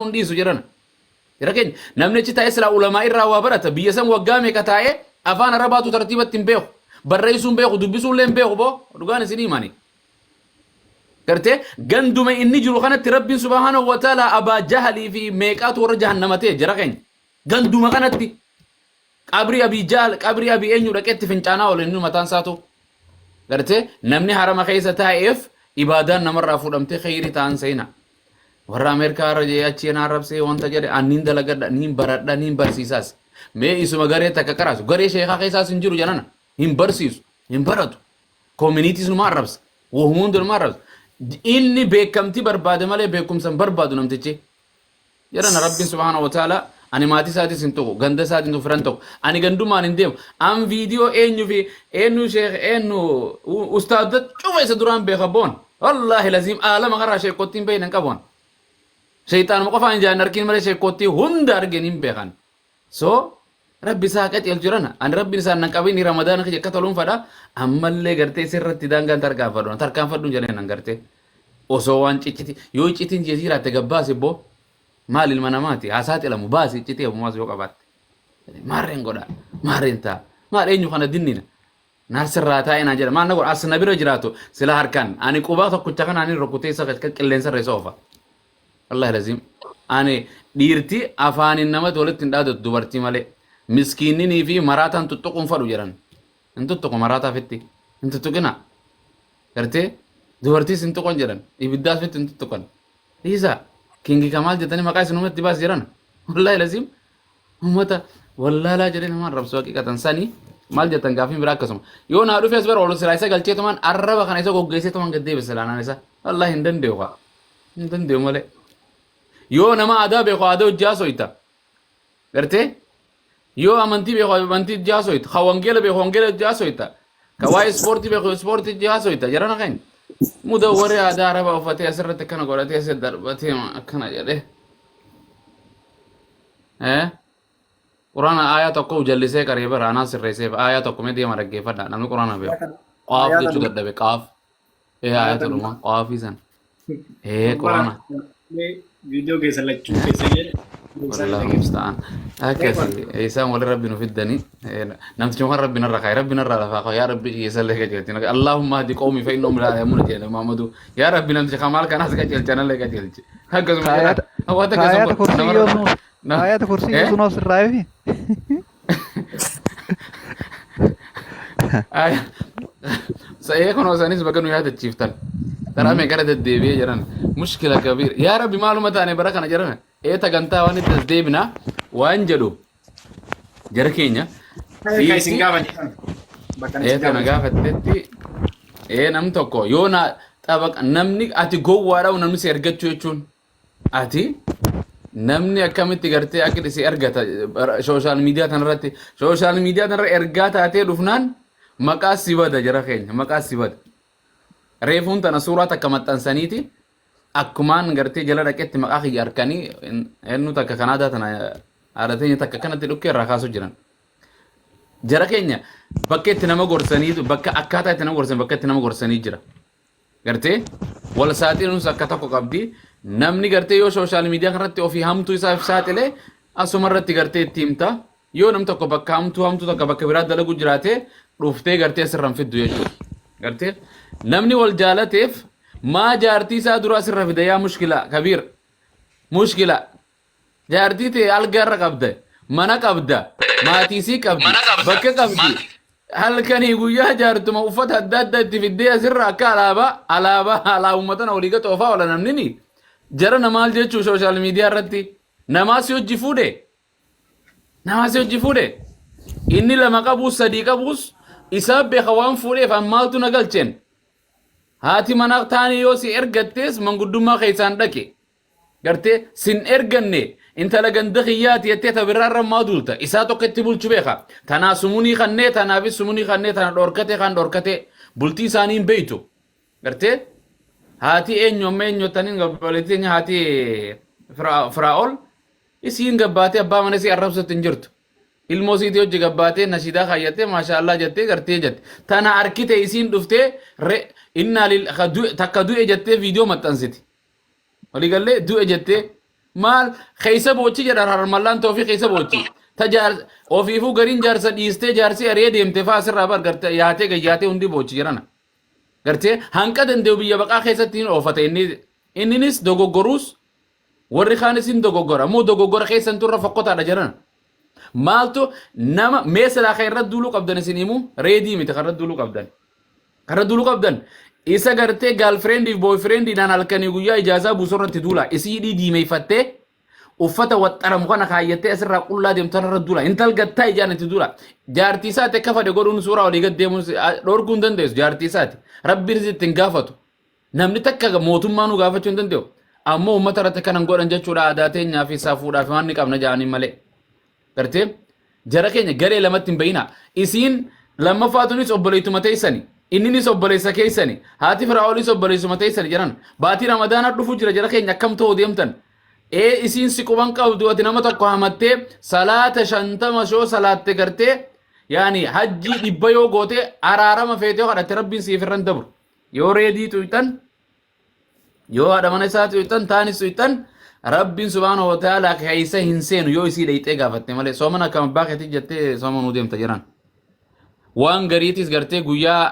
hundi su jiran raken namni ci ta'e sila ulama irraa waa barata biyya san waggaa meeqa taa'e afaan arabaatu tartiibatti hin beeku barreessuun beeku dubbisuun leen beeku boo dhugaan isin himani gartee ganduma inni jiru kanatti rabbiin subhaanahu wa ta'ala abaa jahalii fi meeqaatu warra jahannamate jira keenya ganduma kanatti qabri abii jahal qabri abii eenyu dhaqetti fincaanaa ol inni mataan isaatu gartee namni harama keessa taa'eef ibaadaan namarraa fuudhamtee khayrii ta'an seena warra ameerikaa irra jee achi na arrabsee wanta jedhe anniin dalagadha niin baradha niin barsiisaas mee isuma garee takka qaraasu garee sheekaa keessaas hin jiru janana hin barsiisu hin baratu koominiitiis numa arrabsa wohumuun numa arrabsa inni beekamti barbaade malee beekumsan barbaadu namtichi jedhana rabbiin subhaanahu wa ta'ala ani maatii isaatis hin tuqu ganda isaatiin tufiran tuqu ani gandumaan hin deemu an viidiyoo eenyu fi eenyu sheekh eenyu ustaadda cufa isa duraan beeka boon wallaahi laziim aalama karaa sheekottiin beeynan qaboon shayxaanuma qofaan jaan arkin malee sheekottii hunda argeen hin beekan so rabbi isaa qaceelchu jirana ani rabbiin isaan nan qabini ramadaana akka toluun fadha ammallee gartee sirratti daangaan tarkaanfadhu jedheen nan gartee osoo waan cicciti yoo ciccitiin jeesii raatte gabbaase boo maal ilma namaati haasaati lamu baasi ciccitee uumaas yoo qabaatte maarreen godha maarreen ta'a maal eenyu kana dinnina naar sirraa taa'e naan jedha maal na godha as na bira jiraatu sila harkaan ani qubaa tokkocha kana ani rukkutee isa qilleensa irra isa oofa wallahi laziim ani dhiirti afaanin namatti walitti hin dhaadatu dubartii malee miskiinninii fi maraataan tuttuquun fadhu jedhan hin tuttuqu maraataa fitti hin tuttuqina gartee dubartiis hin tuqan jedhan ibiddaas fitti hin tuttuqan dhiisa kingi kamaal jettanii maqaa isinumatti baas jedhan wallahi laziim ummata wallaalaa jedhee namaan rabsu haqiqatan sanii maal jettan gaafiin biraa akkasuma yoo naa dhufe as bara ol silaa isa galcheetumaan arraba kana isa goggeesseetumaan gaddeebise laanaan isa wallahi hin danda'u kaa hin danda'u malee yoo nama aadaa beeku aadaa hojjaa soyita gartee yoo amantii beeku amantii hojjaa soyita ka wangeela beeku wangeela hojjaa soyita ka waa'ee ispoortii beeku ispoortii hojjaa soyita jarana kan muda warri aadaa araba uffatee asirratti akkana godhatee asirratti darbatee akkana jedhee quraana aayaa tokko jallisee qaree bara anaa sirreessee aayaa tokko mee deema dhaggeeffadha namni quraana beeku qaaf jechuu dadhabe qaaf aayaa toluma qaafii san quraana video keessa lachuu keessa jedhe والله المستعان هكذا إنسان ولا ربي نفدني نمت جمهور ربي نرى خير ربي نرى رفاقه يا ربي يسلك جلتنا اللهم اهدي قومي فإنهم لا يأمون جل محمد يا ربي نمت خمال كان هذا جل جنا لك جل هكذا هو هذا كذا آيات كرسي يسون أصل رايفي سيكون وسانيس بكنو يهاد الشيفتان ترى ما كانت الدبي جران مشكلة كبيرة يا ربي معلومات أنا بركنا جران إيه تكنتا وان تزديبنا وانجلو جركينيا kai singaban إيه تناقافة تدي إيه نمتوكو يونا طبق نمني أتي جو وارا ونمني سيرجت شويشون أتي نمني أكمل تجارتي أكيد سيرجت سوشيال ميديا تنرتي سوشيال ميديا تنر إرجات أتي رفنان مكاس سيبادة جركينيا مكاس سيبادة ريفون تنا صورة كمت تنسانيتي أكمان قرتي جلا ركعت مقاخي أركاني إنه تك كندا تنا عادتين تك كندا تلوكي رخاصو جران جركينيا بكت تنام غورساني بك أكاتا تنام غورسان بكت تنام غورساني جرا قرتي ولا ساعتين نص أكاتا كقبدي نمني قرتي يو سوشيال ميديا قرتي أو في هم تو يسافر ساعت له أسمرت قرتي تيمتا يو نم تك بك هم تو تك بك براد دلوا جراته روفته قرتي سرّم في الدنيا قرتي نمني والجالتيف ما جارتي سادرا سر في ديا مشكلة كبير مشكلة جارتي تي الجر قبضة منا قبضة ما تيسي قبضة بك قبضة هل كان يقول يا جارت ما وفت هداد في الديا سر كالابا على أمتنا وليك توفى ولا نمني جرى نمال جت سوشيال ميديا رتي نماس يجفوده نماس يجفوده إني لما كابوس صديق كابوس إساب بخوان فوده فمالتو نقلتين هاتي مناق تاني يوسي ارغتيس من قدوما خيسان دكي قرتي سن ارغني انت لغن دخيات يتيتا برار ما دولتا إساتو كتبول چبيخا تنا سموني خنه تنا بي سموني خنه تنا دوركتي خان دوركتي بلتي سانين بيتو قرتي هاتي انيو مينيو تنين قبلتين هاتي فراول isiin gabbaatee abbaa mana isii arrabsatti hin jirtu ilmoo isiitii hojii gabbaatee nashidaa kaayyatee maashaallah jettee gartee jette tana arkite isiin dhuftee innaa takka du'e jettee viidiyoo maxxansiti walii gallee du'e jettee maal keessa boochi jedha harmallaan toofii keessa boochi tajaar ofiifuu gariin jaarsa dhiistee jaarsi ari'ee deemte fa'aa asirraa bar garte yaatee gayyaatee hundi boochi jedhana gartee hanqa danda'u biyya baqaa keessatti hin oofate inninis dogoggoruus warri kaanis hin dogoggora moo dogoggora keessan turra fokkotaadha jedhana maaltu nama meeshaa kan irra duuluu qabdan isin himu reedii miti kan irra duuluu qabdan kan irra duuluu qabdan isa gartee girlfriendiif boyfriendiidhaan halkanii guyyaa ijaazaa buusorratti duula isii diimeeffattee uffata waxxaramu kana kaayyattee asirraa qullaa deemtu irra duula intal gattaa ijaan itti duula jaartii isaati akka fade godhuun suuraa olii gad deemuun dhorkuu hin dandeessu jaartii isaati rabbiin itti hin gaafatu namni takka mootummaa nu gaafachuu hin danda'u ammoo uummata irratti kanan godhan jechuudha aadaa teenyaa fi saafuudhaaf waan ni qabna jedhanii malee gartee jara keenya garee lamatti hin bayina isiin lammaffaatunis obboleettuma teessani inninis obboleessa keessani haati firaa'olis obboleessuma teessani jedhan baatii ramadaanaa dhufu jira jara keenya akkam ta'uu deemtan isiin si quban qabdu ati nama tokko hamattee salaata 50 shoo salaatte gartee yaani hajjii 100 yoo goote araarama feetee kadhatte rabbiin siif irran dabru yoo reedii tuytan yoo haadha mana isaa tuytan taanis tuytan rabbiin subhaanahu wa ta'ala keessa hin seenu yoo isii dheeyxee gaafatte malee soomana akkam abbaa keetii jettee soomanuu deemta jedhan waan gariitis gartee guyyaa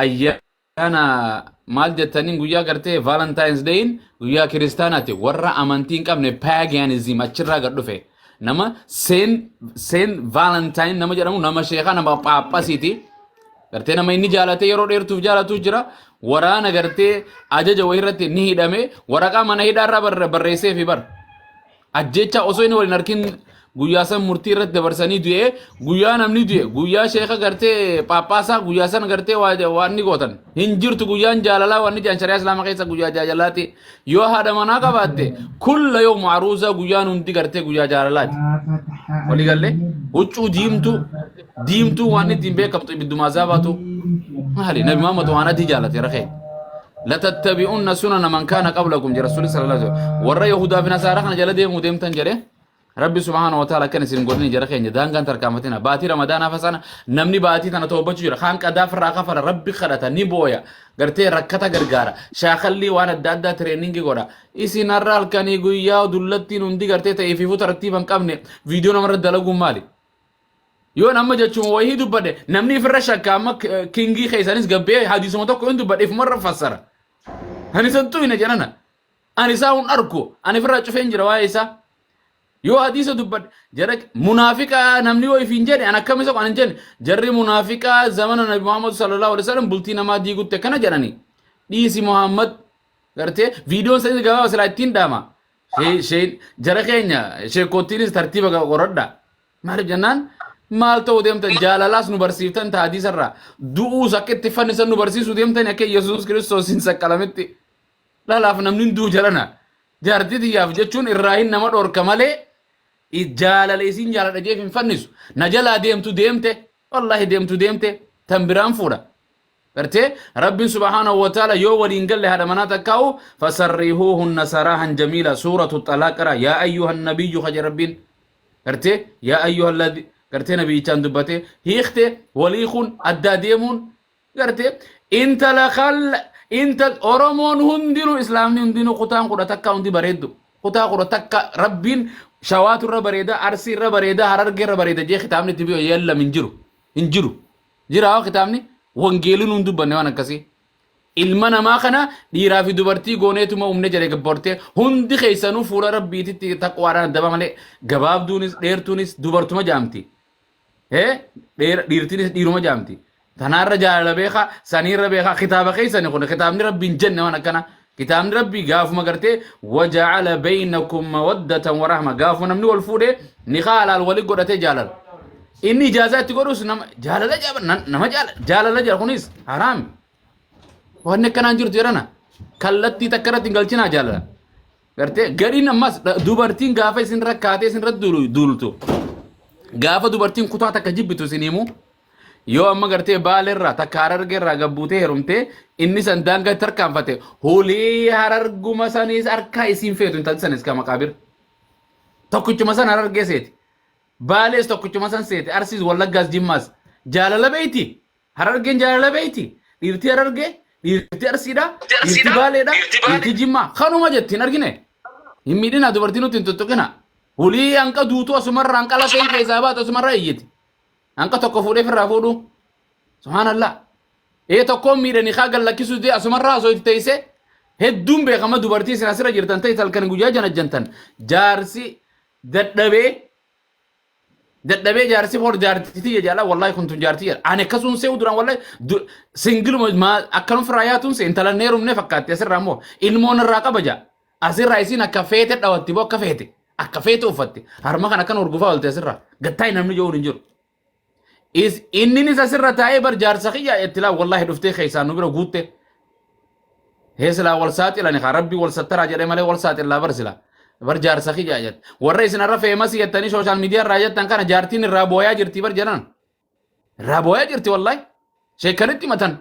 ayyaana maal jettaniin guyyaa gartee valentines dayin guyyaa kiristaanaati warra amantii hin qabne paganism achirraa gad dhufe nama sen valentine nama jedhamu nama sheekaa nama phaaphasiiti gartee nama inni jaalatee yeroo dheertuuf jaalatuuf jira waraana gartee ajaja wayirratti ni hidhame waraqaa mana hidhaarraa barreessee fi bar ajjecha osoo inni waliin harkin guyyaa san murtii irratti dabarsanii du'e guyyaa namni du'e guyyaa sheeka gartee phaaphaasaa guyyaa san gartee waan ni gootan hin jirtu guyyaan jaalalaa waan ni jaan shariyaa islaama keessa guyyaa jaalalaati yoo haadha manaa qabaatte kulla yoo maaruusaa guyyaan hundi gartee guyyaa jaalalaati walii galle huccuu diimtuu waan ittiin beekamtu ibiddumaasaa baatu maali nabi muhammad waan adii jaalate rakee لتتبعون سنن من كان قبلكم جرى رسول صلى الله عليه وسلم ورا يهودا في نصارى خنا جل ديمو ديمتن جري ربي سبحانه وتعالى كان سين غورني جرى خين دان كان تركامتنا باتي رمضان فسنا نمني باتي تنا توبه جرى خان قدا فرا خفر ربي خدتا ني بويا غرتي ركتا غرغارا شاخلي وانا دادا تريننج غورا اسي نرال كاني غيا دلتي نندي غرتي تيفيفو ترتيبن قبني فيديو نمر دلغو مالي yoo nama jechuun wayii dubbade namni ifirra shakka amma kingii keessanis gabbee hadiisuma tokko hin dubbadhe ifumarra fassara ani santuu hin jedhana ani isaa hun arku ani ifirra cufeen jira waa'ee isaa yoo hadiisa dubbadhe jara munaafiqa namni yoo ifin jedhe an akkam isa an hin jenne jarri munaafiqa zamana nabi muhammad sallallahu alaihi wasallam bultii namaa diigutte kana jedhani dhiisi muhammad gartee viidiyoon sanii gabaabaa silaa ittiin dhaama jara keenya sheekottiinis tartiiba qoradha maaliif jennaan maal ta'uu deemtan jaalalaas nu barsiiftan ta hadiisarraa du'uus akka itti fannisan nu barsiisuu deemtan akka yesuus kiristoosiin saqqalametti lalaaf namni duu jalana jaartii xiyyaaf jechuun irraa hin nama dhorka malee jaalala isiin jaaladha jeef hin fannisu na jalaa deemtu deemte wallahi deemtu deemte tan biraan fuudha gartee rabbiin subhaanahu wa ta'ala yoo waliin galle haadha manaa takkaa'u fasarrihuuhunna saraahan jamiila suuratu xalaaqara yaa ayyuhan nabiyyu kaje rabbiin gartee yaa ayyuhan ladhi gartee nabiyichaan dubbate hiikte waliikun addaa deemuun gartee intal oromoon hundinuu islaamni hundinuu kutaan kudha takka hundi bareeddu kutaa kudha takka rabbiin shawaatu irra bareeda arsii irra bareeda hararge irra bareeda jee kitaabni itti biyo yeellam hin jiru jiraa kitaabni wangeeliin hun dubbanne waan akkasii ilma namaa kana dhiiraa fi dubartii gooneetuma umne jedhe gabboortee hundi keessanuu fuula rabbiititti taqwaadhaan addaba malee gabaabduunis dheertuunis dubartuma jaamti dhiirtiinis dhiiruma jaamti tanaarra jaalala beeka saniirra beeka kitaaba keessani kun kitaabni rabbiin jenne waan akkana kitaabni rabbii gaafuma gartee waja'ala baynakum mawaddatan wa rahma gaafuma namni wal fuudhee nikaa alaal wali godhatee jaalala inni ijaazaa itti godhus nama jaalala jira kunis haraami wanni akkanaan jirtu jedhana kallattii takka irratti hin galchinaa jaalala gartee gadiin ammas dubartiin gaafa isin rakkaatee isin irratti duultu gaafa dubartiin kutaa takka jibbitu isin himu yoo amma gartee baalerraa takka harargeerraa gabbuutee herumtee inni san daangaa tarkaanfate hulii hararguma sanis harkaa isiin feetu intalli sanis ka maqaabir tokkichuma san harargee seeti baalees tokkichuma san seeti arsiis wallaggaas jimmaas jaalala beeyti harargeen jaalala beeyti dhiirtii harargee dhiirtii arsiidha dhiirtii baaleedha dhiirtii jimmaa kanuma jettiin argine himmidina dubartiin nuti hin tuttuqina hulii hanqa duutuu asumarra hanqa lafeen keessaa baatu asumarra iyyiti hanqa tokko fuudhee firraa fuudhu subhaanallah ee tokkoon miidhanii kaa gallakkisuu dee asumarra asoo itti teeyse hedduun beekama dubartii isin asirra jirtan ta'e halkan guyyaa janajjantan jaarsi dadhabee jaarsi for jaartitii jaala wallahi kuntu jaartii ani akkasuun see'u duraan wallahi singil akkanum firraa yaatuun se intalan neerumne fakkaatti asirraa immoo ilmoon irraa qabaja asirraa isin akka feete dhawatti boo akka feete uffatte harma kan akkan urgufaa olte asirraa gattaa namni jo'uun hin jiru inninis asirra taa'ee bar jaarsa kiyya ittilaa wallahi dhuftee keessaan nu bira guutte heesilaa wal saaxilani kaa rabbii wal sattaraa jedhee malee wal saaxillaa barsilaa bar jaarsa kiyya jedhe warra isin irra feemas jettanii sooshaal miidiyaa irraa jettan kana jaartiin irraa booyaa jirti bar jedhan irraa booyaa jirti wallahi sheekanitti matan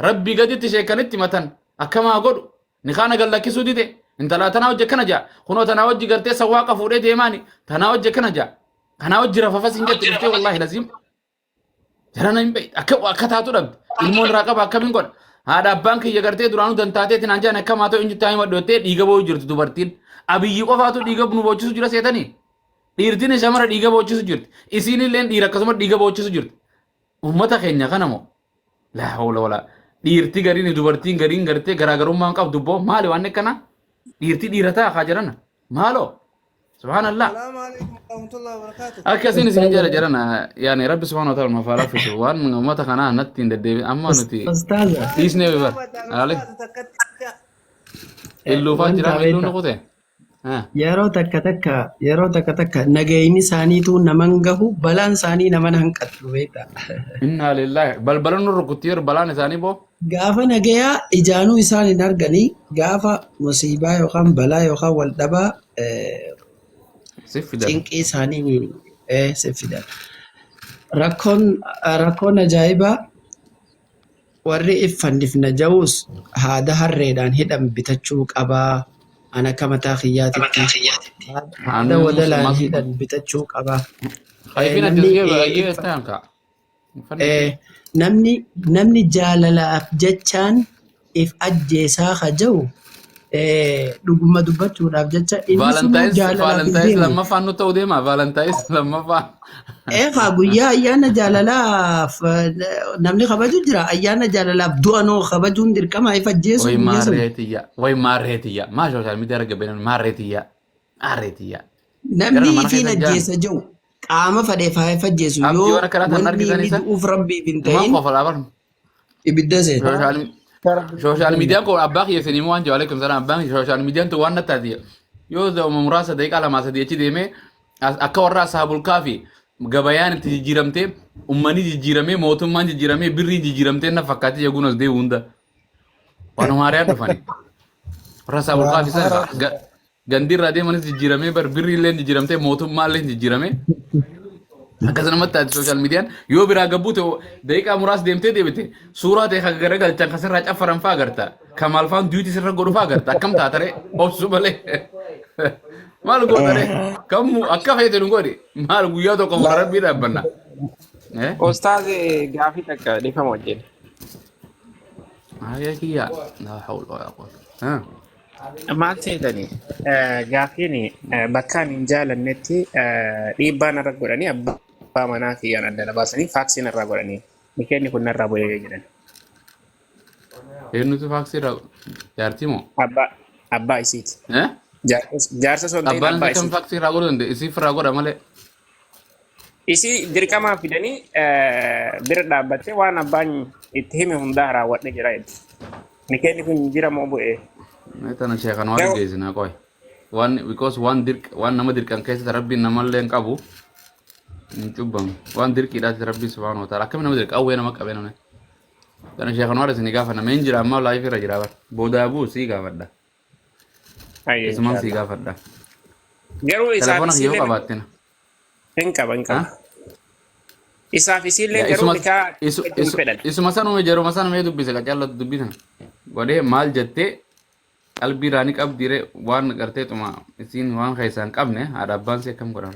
rabbii gaditti sheekanitti matan akkamaa godhu ni kaana gallakkisuu dide intalaa tanaa hojje kana jaa kunoo tanaa hojji gartee sawwaaqa fuudhee deemaani tanaa hojje kana jaa kanaa hojji rafafas hin jette dhuftee wallahi laziim jarana hin beektu akka taatu dhabde ilmoon irraa qaba akkamiin godha haadha abbaan kiyya gartee duraanuu dantaateetti naan jaan akkamaa ta'u inji taa'ima dhottee dhiiga boo'u jirti dubartiin abiyyi qofaatu dhiiga nu boochisu jira seetanii dhiirtiin shamara dhiiga boochisu jirti isiin illeen dhiira akkasuma dhiiga boochisu jirti ummata keenya kana moo laa hawla walaa dhiirti gariin dubartiin gariin gartee garaagarummaan qabdu boo maali waan akkana dhiirti dhiira ta'a kaa jedhana maaloo subhaanallah السلام عليكم ورحمة الله وبركاته. akkasin isin jala jarana yaani rabbi subhanahu wa ta'ala mafaalaa fisu waan ummata kanaa natti hin deddeebi amma nuti Ustaaza, dhiisnee bibar ale illuufaa jira illuu nukute yeroo takka takka nagayni isaaniitu naman gahu balaan isaanii naman hanqatu beekta. inna lillahi balbalan nu rukuttiir balaan isaanii boo Gaafa nagayaa ijaanuu isaan hin arganii gaafa musiibaa yookaan balaa yookaan wal dhabaa si fidan cinqii isaanii si fidan. Rakkoon ajaa'ibaa warri iffannifna ja'us haada harreedhaan hidhan bitachuu qabaa. Ana akka mataa kiyyaatitti haada wadalaan hidhan bitachuu qabaa. Kayfina disgee baay'ee ta'an ka. Namni jaalalaaf jechaan if ajjeesaa haja'u dhuguma dubbachuudhaaf jecha inni sun jaalalaaf Valentine's lammaffaan nu ta'uu deema Valentine's lammaffaan. Eegaa guyyaa ayyaana jaalalaaf namni kabaju jira. Ayyaana jaalalaaf du'anoo kabajuun dirqama if ajjeesu. Way maarreetiyya maa sooshaal miidiyaa arga beekan maarreetiyya. Namni ifiin ajjeesa jiru qaama fadhee faayee ajjeesu yoo wanni inni du'uuf rabbiif hin ta'in ibidda seena. Social media ko abbaa kiyya isin immoo waan jiru alaikum salaam abbaan social media tu waan nattaati yoo ta'u muraasa daqiiqaa lamaa sadii achi deemee akka warra asaabul kaafi gabayaan itti jijjiiramtee ummanni jijjiiramee mootummaan jijjiiramee birrii jijjiiramtee na fakkaatee eeguun as deebi'u hunda waan maariyaa dhufani warra asaabul kaafi sana gandi irraa deemanis jijjiiramee bar birrii illee jijjiiramtee mootummaa illee jijjiiramee akkasumatti ati social media yoo biraa gabbuute daqiiqaa muraasa deemtee deebite suuraa ta'e kan garagalchan kasirraa caffaran fa'aa agarta kamaal fa'aan duuti sirra godhu fa'aa agarta akkam taatare obsu malee maal godhare kammu akka feete nu godhi maal guyyaa tokko mura rabbii dhaabbanna. Ustaazi gaafii takka dhiifama wajjin. Ayyaa kiyyaa laa hawla walaa quwwata. Maal seetanii gaafiin bakka hin jaalannetti dhiibbaa narra godhanii abbaa manaa kiyyaan adda baasanii faaksii narraa godhanii mikeenni kun narraa bu'ee jedhan. Eenyutu faaksii irraa jaartii moo? Abbaa isiiti. Jaarsa son ta'in Abbaan abbaa isa kam isiiti. faaksii irraa godhu danda'e isiif irraa godha malee. Isii dirqamaa fidanii bira dhaabbattee waan abbaan itti hime hundaa raawwadhe jira jedhu. Mikeenni kun jira moo bu'ee? Tana sheekan waan geessinaa qoy. Because waan nama dirqan keessatti rabbiin namallee hin qabu. Hin cubbamu. Waan dirqiidhaati rabbiin subhaanahu wa ta'ala. Akkami nama dirqa qawwee nama qabee namni. Tana sheekan waan isin gaafa nama hin jira amma laayif irra jira bar. Boodaabuu sii gaafadha. Isumaan sii gaafadha. Garuu isaaf Telefoona kiyyoo isiillee qabaattina. hin qaba. Isaaf isiillee garuu bitaa hedduu fedhan. Isuma sanuma jaruma sanuma dubbise qacaallatu dubbisan. Godhee maal jettee qalbii raanii qabdiire waan gartee xuma isiin waan keessaan qabne haadha abbaan si akkam godhan.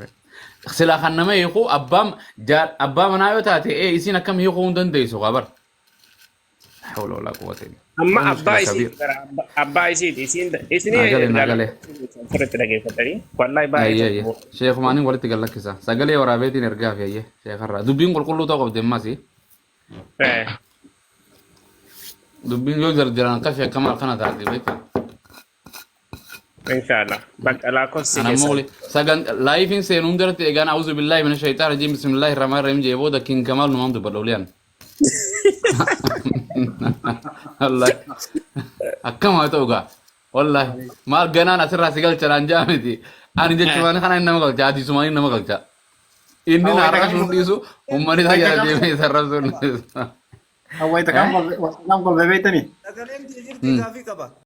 Silaa kan nama hiiku abbaa manaa yoo taate isiin akkam hiikuu hin dandeessu qabar. حول ولا قوة إلا أما بالله. أبا مشكلة يسيد كبيرة. أبا يسيد إسني نقله نقله فرت لقي فتري والله أي باي أي شيخ ماني ولد تقول لك كذا سجلي ورا بيتي نرجع في أيه شيخ الرا دبين كل توقف دماسي دبين يقدر جران كافي كمان قناة تعدي بيت إن شاء الله بك على كل أنا شيء مولي سجن لايفين سينون درت إجانا أعوذ بالله من الشيطان الرجيم بسم الله الرحمن الرحيم جيبو ده كين كمال نمام تبلوليان والله أكم هاتوغا والله ما الجنان أسرع سجل تران جامدي أنا جت سمعني خنا إنما قلت عادي سمعني إنما قلت إني نارا شنوديسو وماني ذا جرا ديمي سرّا سون أول تكمل بيتني Sagaleen tijirti gaafii qaba.